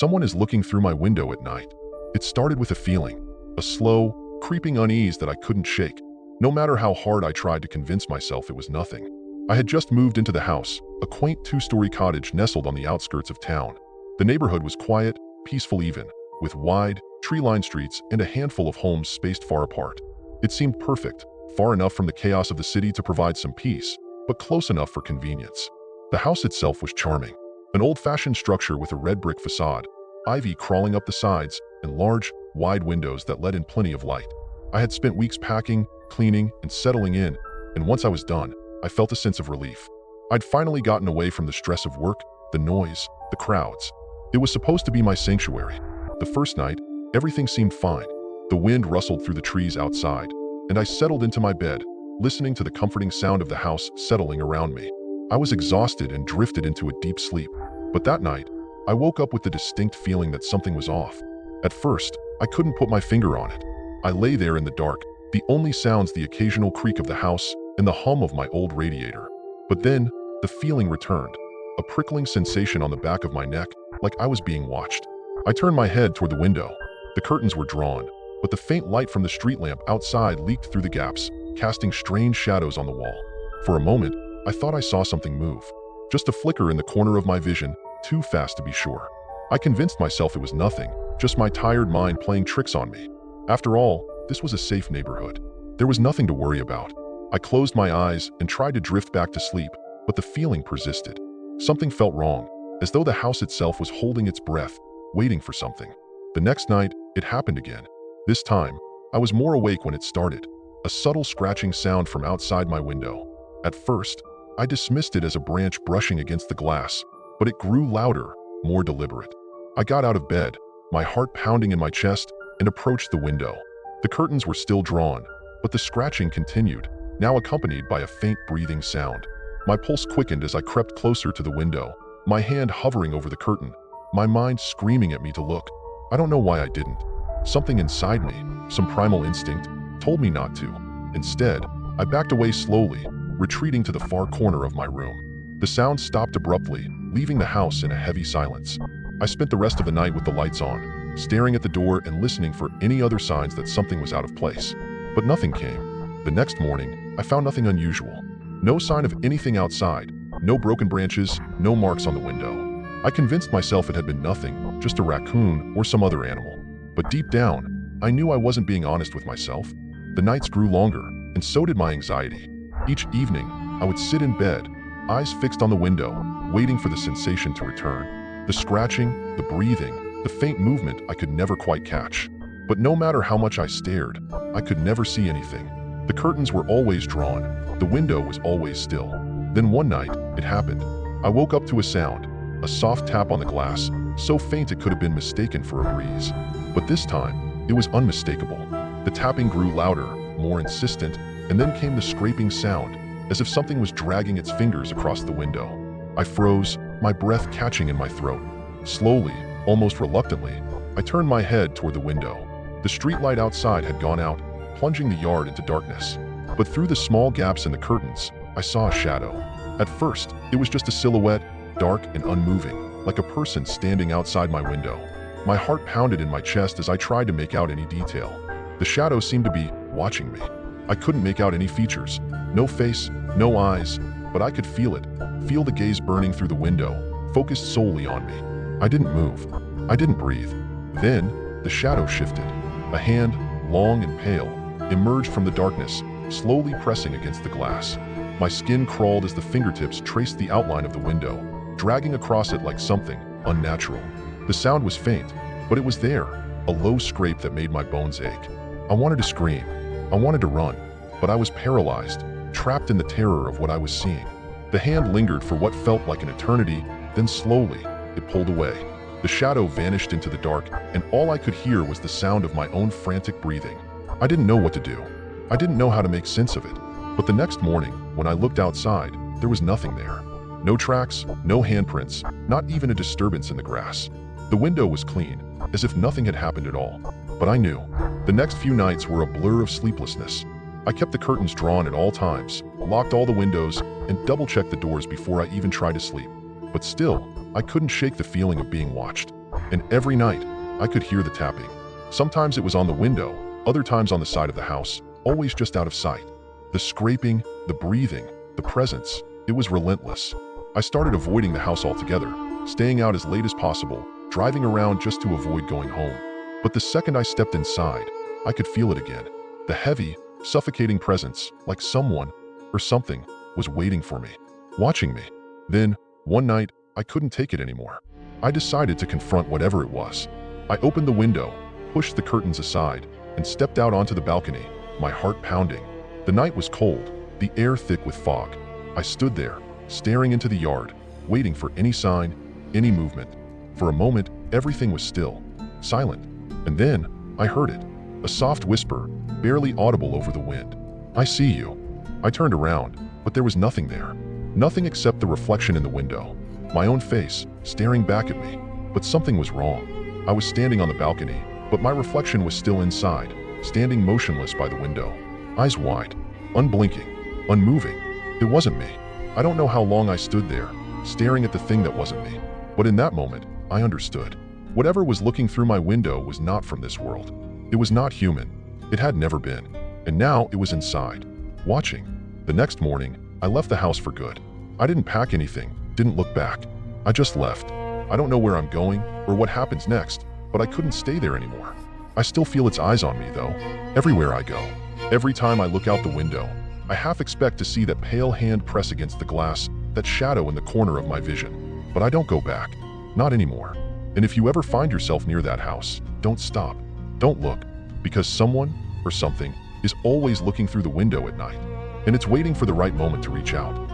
Someone is looking through my window at night. It started with a feeling, a slow, creeping unease that I couldn't shake. No matter how hard I tried to convince myself it was nothing. I had just moved into the house, a quaint two-story cottage nestled on the outskirts of town. The neighborhood was quiet, peaceful even, with wide, tree-lined streets and a handful of homes spaced far apart. It seemed perfect, far enough from the chaos of the city to provide some peace, but close enough for convenience. The house itself was charming. An old-fashioned structure with a red brick facade, ivy crawling up the sides, and large, wide windows that let in plenty of light. I had spent weeks packing, cleaning, and settling in, and once I was done, I felt a sense of relief. I'd finally gotten away from the stress of work, the noise, the crowds. It was supposed to be my sanctuary. The first night, everything seemed fine. The wind rustled through the trees outside, and I settled into my bed, listening to the comforting sound of the house settling around me. I was exhausted and drifted into a deep sleep. But that night, I woke up with the distinct feeling that something was off. At first, I couldn't put my finger on it. I lay there in the dark, the only sounds the occasional creak of the house and the hum of my old radiator. But then, the feeling returned, a prickling sensation on the back of my neck, like I was being watched. I turned my head toward the window. The curtains were drawn, but the faint light from the street lamp outside leaked through the gaps, casting strange shadows on the wall. For a moment, I thought I saw something move. Just a flicker in the corner of my vision, too fast to be sure. I convinced myself it was nothing, just my tired mind playing tricks on me. After all, this was a safe neighborhood. There was nothing to worry about. I closed my eyes and tried to drift back to sleep, but the feeling persisted. Something felt wrong, as though the house itself was holding its breath, waiting for something. The next night, it happened again. This time, I was more awake when it started, a subtle scratching sound from outside my window. At first, I dismissed it as a branch brushing against the glass, but it grew louder, more deliberate. I got out of bed, my heart pounding in my chest, and approached the window. The curtains were still drawn, but the scratching continued, now accompanied by a faint breathing sound. My pulse quickened as I crept closer to the window, my hand hovering over the curtain, my mind screaming at me to look. I don't know why I didn't. Something inside me, some primal instinct, told me not to. Instead, I backed away slowly, retreating to the far corner of my room. The sound stopped abruptly, leaving the house in a heavy silence. I spent the rest of the night with the lights on, staring at the door and listening for any other signs that something was out of place. But nothing came. The next morning, I found nothing unusual. No sign of anything outside, no broken branches, no marks on the window. I convinced myself it had been nothing, just a raccoon or some other animal. But deep down, I knew I wasn't being honest with myself. The nights grew longer, and so did my anxiety. Each evening, I would sit in bed, eyes fixed on the window, waiting for the sensation to return. The scratching, the breathing, the faint movement I could never quite catch. But no matter how much I stared, I could never see anything. The curtains were always drawn, the window was always still. Then one night, it happened. I woke up to a sound, a soft tap on the glass, so faint it could have been mistaken for a breeze. But this time, it was unmistakable. The tapping grew louder, more insistent, and then came the scraping sound, as if something was dragging its fingers across the window. I froze, my breath catching in my throat. Slowly, almost reluctantly, I turned my head toward the window. The streetlight outside had gone out, plunging the yard into darkness. But through the small gaps in the curtains, I saw a shadow. At first, it was just a silhouette, dark and unmoving, like a person standing outside my window. My heart pounded in my chest as I tried to make out any detail. The shadow seemed to be watching me. I couldn't make out any features, no face, no eyes, but I could feel it, feel the gaze burning through the window, focused solely on me. I didn't move. I didn't breathe. Then, the shadow shifted. A hand, long and pale, emerged from the darkness, slowly pressing against the glass. My skin crawled as the fingertips traced the outline of the window, dragging across it like something unnatural. The sound was faint, but it was there, a low scrape that made my bones ache. I wanted to scream. I wanted to run, but I was paralyzed, trapped in the terror of what I was seeing. The hand lingered for what felt like an eternity, then slowly, it pulled away. The shadow vanished into the dark, and all I could hear was the sound of my own frantic breathing. I didn't know what to do. I didn't know how to make sense of it. But the next morning, when I looked outside, there was nothing there. No tracks, no handprints, not even a disturbance in the grass. The window was clean, as if nothing had happened at all. But I knew. The next few nights were a blur of sleeplessness. I kept the curtains drawn at all times, locked all the windows, and double-checked the doors before I even tried to sleep. But still, I couldn't shake the feeling of being watched. And every night, I could hear the tapping. Sometimes it was on the window, other times on the side of the house, always just out of sight. The scraping, the breathing, the presence, it was relentless. I started avoiding the house altogether, staying out as late as possible, driving around just to avoid going home. But the second I stepped inside, I could feel it again. The heavy, suffocating presence, like someone or something was waiting for me, watching me. Then, one night, I couldn't take it anymore. I decided to confront whatever it was. I opened the window, pushed the curtains aside, and stepped out onto the balcony, my heart pounding. The night was cold, the air thick with fog. I stood there, staring into the yard, waiting for any sign, any movement. For a moment, everything was still, silent. And then, I heard it, a soft whisper, barely audible over the wind. "I see you." I turned around, but there was nothing there. Nothing except the reflection in the window. My own face, staring back at me. But something was wrong. I was standing on the balcony, but my reflection was still inside, standing motionless by the window. Eyes wide, unblinking, unmoving. It wasn't me. I don't know how long I stood there, staring at the thing that wasn't me. But in that moment, I understood. Whatever was looking through my window was not from this world. It was not human. It had never been. And now it was inside, watching. The next morning, I left the house for good. I didn't pack anything, didn't look back. I just left. I don't know where I'm going or what happens next, but I couldn't stay there anymore. I still feel its eyes on me, though, everywhere I go. Every time I look out the window, I half expect to see that pale hand press against the glass, that shadow in the corner of my vision. But I don't go back. Not anymore. And if you ever find yourself near that house, don't stop. Don't look, because someone or something is always looking through the window at night, and it's waiting for the right moment to reach out.